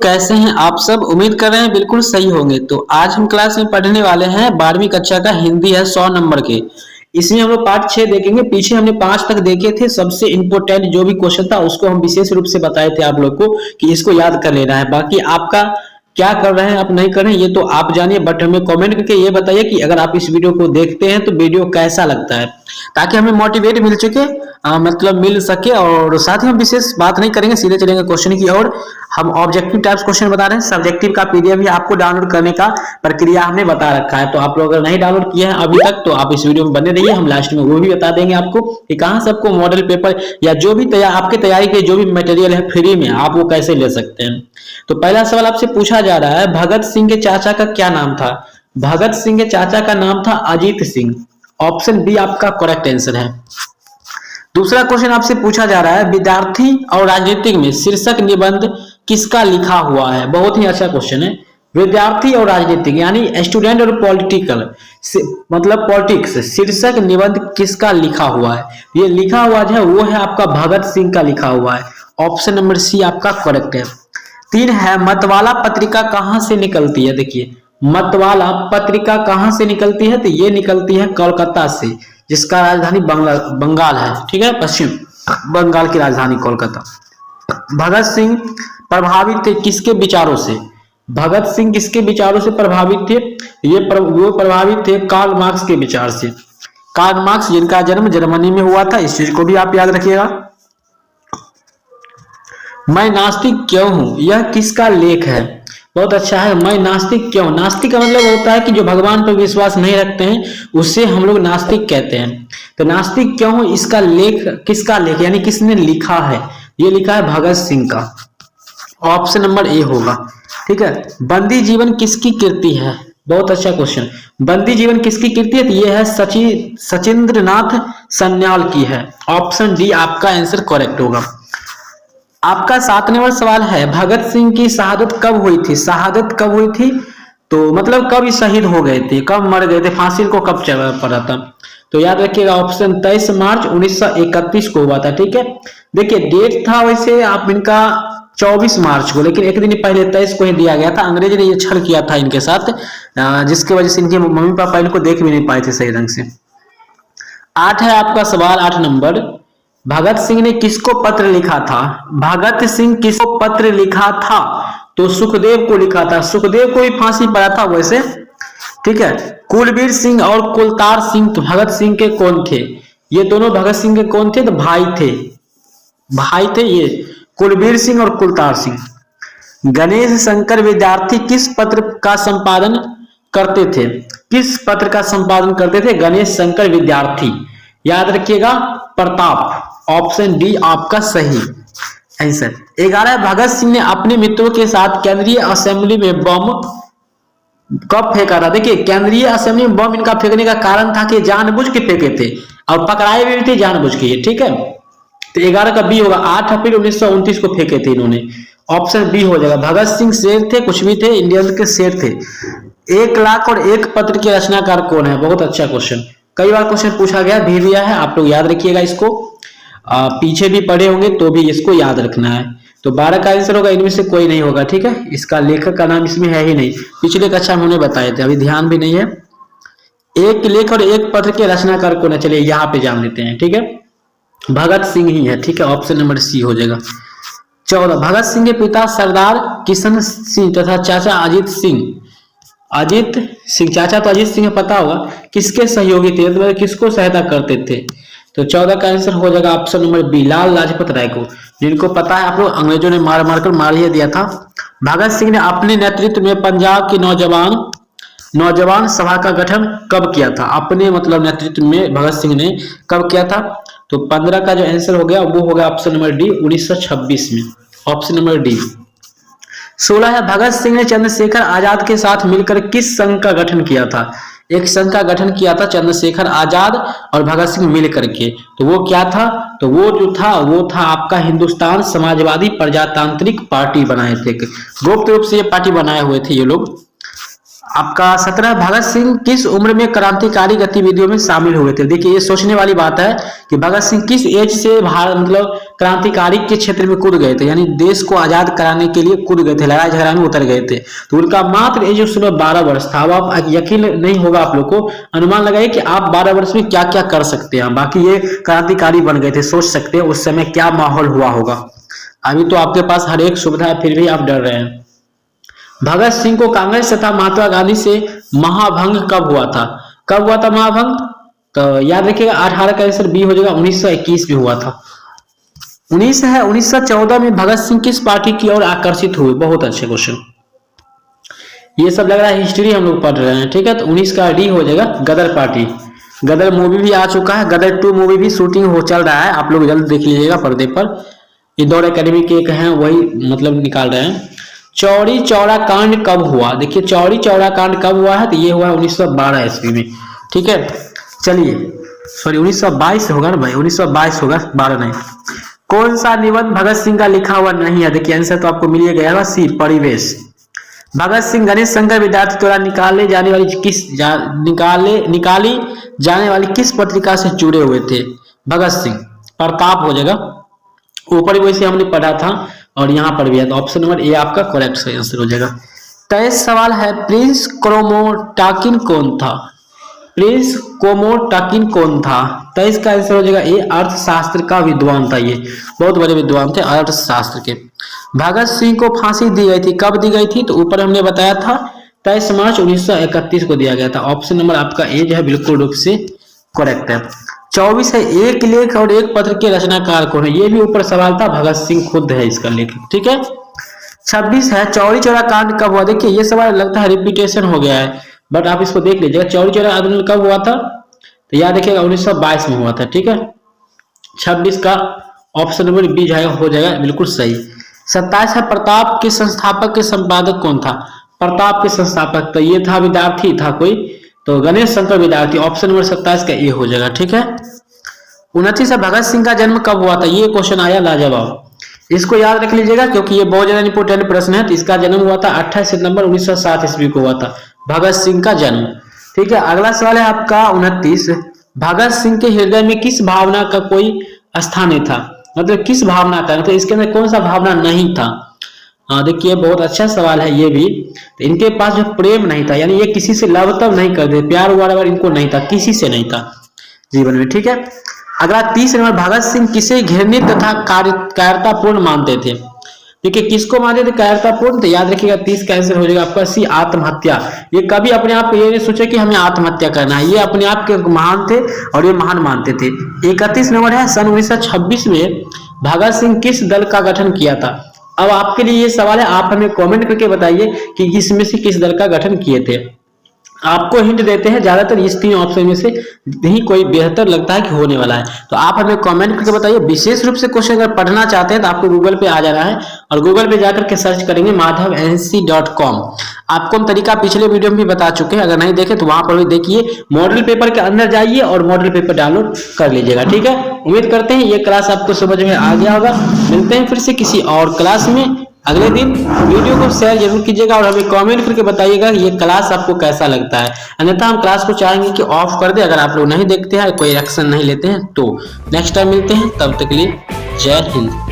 कैसे हैं आप सब। उम्मीद कर रहे हैं बिल्कुल सही होंगे। तो आज हम क्लास में पढ़ने वाले हैं 12वीं कक्षा का हिंदी है 100 नंबर के। इसमें हम लोग पार्ट 6 देखेंगे। पीछे हमने 5 तक देखे थे। सबसे इंपोर्टेंट जो भी क्वेश्चन था उसको हम विशेष रूप से बताए थे आप लोग को कि इसको याद कर लेना है। बाकी आपका क्या कर रहे हैं आप नहीं कर रहे हैं ये तो आप जानिए, बट हमें कमेंट करके ये बताइए कि अगर आप इस वीडियो को देखते हैं तो वीडियो कैसा लगता है, ताकि हमें मोटिवेट मिल सके। और साथ ही हम विशेष बात नहीं करेंगे, सीधे चलेंगे क्वेश्चन की ओर। हम ऑब्जेक्टिव टाइप्स क्वेश्चन बता रहे हैं। सब्जेक्टिव का पीडीएफ भी आपको डाउनलोड करने का प्रक्रिया हमने बता रखा है। तो आप लोग अगर नहीं डाउनलोड किए हैं अभी तक तो आप इस वीडियो में बने रहिए। हम लास्ट में वो भी बता देंगे आपको कि कहां से आपको मॉडल पेपर या जो भी आपके तैयारी के जो भी मटेरियल है फ्री में आप वो कैसे ले सकते हैं। तो पहला सवाल आपसे पूछा जा रहा है, भगत सिंह के चाचा का क्या नाम था। भगत सिंह के चाचा का नाम था अजीत सिंह। ऑप्शन बी आपका करेक्ट आंसर है। दूसरा क्वेश्चन आपसे पूछा जा रहा है, विद्यार्थी और राजनीतिक में शीर्षक निबंध किसका लिखा हुआ है। बहुत ही अच्छा क्वेश्चन है। विद्यार्थी और राजनीतिक यानी स्टूडेंट और पॉलिटिकल पॉलिटिक्स शीर्षक निबंध किसका लिखा हुआ है। ये लिखा हुआ जो है वो है आपका भगत सिंह का लिखा हुआ है। ऑप्शन नंबर सी आपका करेक्ट है। 3 है, मतवाला पत्रिका कहां से निकलती है। देखिए मतवाला पत्रिका कहां से निकलती है, तो ये निकलती है कोलकाता से, जिसका राजधानी बंगाल है। ठीक है, पश्चिम बंगाल की राजधानी कोलकाता। भगत सिंह प्रभावित थे किसके विचारों से। भगत सिंह किसके विचारों से प्रभावित थे, वो प्रभावित थे कार्ल मार्क्स के विचार से। कार्ल मार्क्स जिनका जन्म जर्मनी में हुआ था, इस चीज को भी आप याद रखिएगा। मैं नास्तिक क्यों हूं, यह किसका लेख है। बहुत अच्छा है। मैं नास्तिक क्यों, नास्तिक का मतलब होता है कि जो भगवान पर विश्वास नहीं रखते हैं उससे हम लोग नास्तिक कहते हैं। तो नास्तिक क्यों हूं इसका लेख किसका लेख यानी किसने लिखा है, ये लिखा है भगत सिंह का। ऑप्शन नंबर ए होगा। ठीक है, बंदी जीवन किसकी कृति है। बहुत अच्छा क्वेश्चन। बंदी जीवन किसकी कृति है, तो ये है सचिंद्रनाथ सन्याल की है। ऑप्शन डी आपका आंसर करेक्ट होगा। आपका 7 नंबर सवाल है, भगत सिंह की शहादत कब हुई थी। शहादत कब हुई थी, तो मतलब कब शहीद हो गए थे, कब मर गए थे, फांसी को कब पड़ा था। तो याद रखिएगा ऑप्शन 23 मार्च 1931 को हुआ था। ठीक है, देखिए डेट था वैसे आप इनका 24 मार्च को, लेकिन एक दिन पहले 23 को ही दिया गया था। अंग्रेज ने ये छल किया था इनके साथ, जिसकी वजह से इनके मम्मी पापा इनको देख भी नहीं पाए थे सही ढंग से। 8 है आपका सवाल, 8 नंबर, भगत सिंह ने किसको पत्र लिखा था। भगत सिंह किसको पत्र लिखा था, तो सुखदेव को लिखा था। सुखदेव को भी फांसी पड़ा था वैसे। ठीक है, कुलबीर सिंह और कुलतार सिंह तो भगत सिंह के कौन थे, ये दोनों भगत सिंह के कौन थे, तो भाई थे ये कुलबीर सिंह और कुलतार सिंह। गणेश शंकर विद्यार्थी किस पत्र का संपादन करते थे। किस पत्र का संपादन करते थे गणेश शंकर विद्यार्थी। याद रखिएगा प्रताप। ऑप्शन डी आपका सही आंसर। 11, भगत सिंह ने अपने मित्रों के साथ केंद्रीय असेंबली में बम कब फेंका था। देखिए केंद्रीय असेंबली में बम इनका फेंकने का कारण था कि जानबूझ के फेंके थे और पकड़ाए भी थे जानबूझ के। ठीक है, तो 11 का बी होगा। 8 अप्रैल 1929 को फेंके थे इन्होंने। ऑप्शन बी हो जाएगा। भगत सिंह शेर थे, कुछ भी थे, इंडियन के शेर थे। 1 लाख और 1 पत्र के रचनाकार कौन है। बहुत अच्छा क्वेश्चन, कई बार क्वेश्चन पूछा गया भी दिया है, आप लोग याद रखिएगा इसको। पीछे भी पढ़े होंगे तो भी इसको याद रखना है। तो 12 का आंसर होगा, इनमें से कोई नहीं होगा। ठीक है, इसका लेखक का नाम इसमें है ही नहीं, पिछले कक्षा में हमने बताए थे, अभी ध्यान भी नहीं है। 1 लेख और 1 पत्र के रचनाकार कौन है, चलिए यहाँ पे जान लेते हैं। ठीक है, भगत सिंह ही है। ठीक है, ऑप्शन नंबर सी हो जाएगा। 14, भगत सिंह के पिता सरदार किशन सिंह तथा चाचा अजीत सिंह। चाचा तो अजीत सिंह पता होगा, किसके सहयोगी थे, मतलब किसको सहायता करते थे। तो 14 का आंसर हो जाएगा ऑप्शन नंबर बी, लाल लाजपत राय को। जिनको पता है आप लोग, अंग्रेजों ने मार ही दिया था। भगत सिंह ने अपने नेतृत्व में पंजाब की नौजवान सभा का गठन कब किया था। अपने नेतृत्व में भगत सिंह ने कब किया था, तो 15 का जो आंसर हो गया वो हो गया ऑप्शन नंबर डी, 1926 में। Option number D. 16 है, भगत सिंह ने चंद्रशेखर आजाद के साथ मिलकर किस संघ का गठन किया था। एक संघ का गठन किया था चंद्रशेखर आजाद और भगत सिंह मिल करके। तो वो क्या था, तो वो था आपका हिंदुस्तान समाजवादी प्रजातांत्रिक पार्टी बनाए थे। गुप्त रूप से ये पार्टी बनाए हुए थे ये लोग। आपका 17, भगत सिंह किस उम्र में क्रांतिकारी गतिविधियों में शामिल हुए थे। देखिए ये सोचने वाली बात है कि भगत सिंह किस एज से क्रांतिकारी के क्षेत्र में कूद गए थे, यानी देश को आजाद कराने के लिए कूद गए थे, लड़ाई झगड़ा में उतर गए थे। तो उनका मात्र एज उस समय 12 वर्ष था। अब आप यकीन नहीं होगा आप लोग को, अनुमान लगाइए कि आप 12 वर्ष में क्या क्या कर सकते हैं। बाकी ये क्रांतिकारी बन गए थे, सोच सकते हैं उस समय क्या माहौल हुआ होगा। अभी तो आपके पास हर एक सुविधा है, फिर भी आप डर रहे हैं। भगत सिंह को कांग्रेस तथा महात्मा गांधी से महाभंग कब हुआ था? कब हुआ था महाभंग? तो याद रखिएगा 18 का आंसर बी हो जाएगा, 1921 में हुआ था। 1914 में भगत सिंह किस पार्टी की ओर आकर्षित हुए? बहुत अच्छे क्वेश्चन। ये सब लग रहा है हिस्ट्री हम लोग पढ़ रहे हैं, ठीक है। तो 19 का डी हो जाएगा, गदर पार्टी। गदर मूवी भी आ चुका है, गदर 2 मूवी भी शूटिंग हो चल रहा है, आप लोग जल्द देख लीजिएगा पर्दे पर। इंदौर एकेडमी के एक हैं, वही मतलब निकाल रहे हैं। चौरी चौरा कांड कब हुआ? देखिए चौरी चौरा कांड कब हुआ है? तो ये हुआ 1912 ईस्वी में, ठीक है। चलिए सॉरी 1922 होगा ना भाई, 1922 होगा, 12 नहीं। कौन सा निबंध भगत सिंह का लिखा हुआ नहीं है? देखिए आंसर तो आपको मिल ही गया होगा, सी परिवेश। भगत सिंह गणेश शंकर विद्यार्थी द्वारा निकाली जाने वाली किस पत्रिका से जुड़े हुए थे? भगत सिंह प्रताप हो जाएगा, ऊपर वैसे हमने पढ़ा था और यहाँ पर भी है, तो ऑप्शन नंबर ए आपका करेक्ट आंसर हो जाएगा। 23 सवाल है, प्रिंस क्रोमोटाकिन कौन था? प्रिंस क्रोमोटाकिन कौन था? 23 का आंसर हो जाएगा ए, अर्थशास्त्र का विद्वान था, ये बहुत बड़े विद्वान थे अर्थशास्त्र के। भगत सिंह को फांसी दी गई थी, कब दी गई थी? तो ऊपर हमने बताया था 23 मार्च 1931 को दिया गया था। ऑप्शन नंबर आपका ए जो है बिल्कुल रूप से करेक्ट है। 24 है, एक लेख और एक पत्र के रचनाकार कौन है? ये भी ऊपर सवाल था, भगत सिंह खुद है इसका लेखक, ठीक है। 26 है, चौरी चौरा कांड कब हुआ? देखिए ये सवाल लगता है रिपीटेशन हो गया है, बट आप इसको देख लीजिएगा। चौरी चौरा आंदोलन कब हुआ था? तो याद रखिएगा 1922 में हुआ था, ठीक है। 26 का ऑप्शन नंबर बी हो जाएगा बिल्कुल सही। 27 है, प्रताप के संस्थापक के संपादक कौन था? प्रताप के संस्थापक तो ये था, विद्यार्थी था कोई, तो गणेश शंकर विद्यार्थी। ऑप्शन नंबर 27 का ए हो जाएगा, ठीक है। 29 है, भगत सिंह का जन्म कब हुआ था? ये क्वेश्चन आया लाजवाब, इसको याद रख लीजिएगा क्योंकि ये बहुत ज्यादा इंपोर्टेंट प्रश्न है। तो इसका जन्म हुआ था 28 सितंबर 1907 ईस्वी को हुआ था भगत सिंह का जन्म, ठीक है। अगला सवाल है आपका 29, भगत सिंह के हृदय में किस भावना का कोई स्थान नहीं था? मतलब किस भावना का, मतलब इसके अंदर कौन सा भावना नहीं था? हाँ देखिए बहुत अच्छा सवाल है ये भी। तो इनके पास जो प्रेम नहीं था, यानी ये किसी से लव तब नहीं करते, प्यार वार इनको नहीं था, किसी से नहीं था जीवन में, ठीक है। अगला 30 नंबर, भगत सिंह किसे घृणित तथा कायरतापूर्ण मानते थे? देखिए किसको मानते थे कायरतापूर्ण? तो याद रखिएगा 30 का आंसर हो जाएगा आपका सी, आत्महत्या। ये कभी अपने आप ये नहीं सोचे कि हमें आत्महत्या करना है, ये अपने आप के महान थे और ये महान मानते थे। 31 नंबर है, सन 1926 में भगत सिंह किस दल का गठन किया था? अब आपके लिए ये सवाल है, आप हमें कमेंट करके बताइए कि इसमें से किस दल का गठन किए थे। आपको हिंट देते हैं, ज्यादातर इस 3 ऑप्शन में से ही कोई बेहतर लगता है कि होने वाला है, तो आप हमें कमेंट करके बताइए। विशेष रूप से क्वेश्चन अगर पढ़ना चाहते हैं तो आपको गूगल पे आ जाना है और गूगल पे जाकर के सर्च करेंगे madhavanc.com। आपको हम तरीका पिछले वीडियो में भी बता चुके हैं, अगर नहीं देखे तो वहां पर भी देखिए। मॉडल पेपर के अंदर जाइए और मॉडल पेपर डाउनलोड कर लीजिएगा, ठीक है। उम्मीद करते हैं ये क्लास आपको समझ में आ गया होगा। मिलते हैं फिर से किसी और क्लास में अगले दिन। वीडियो को शेयर जरूर कीजिएगा और हमें कमेंट करके बताइएगा ये क्लास आपको कैसा लगता है, अन्यथा हम क्लास को चाहेंगे कि ऑफ कर दे अगर आप लोग नहीं देखते हैं, कोई एक्शन नहीं लेते हैं तो। नेक्स्ट टाइम मिलते हैं, तब तक के लिए जय हिंद।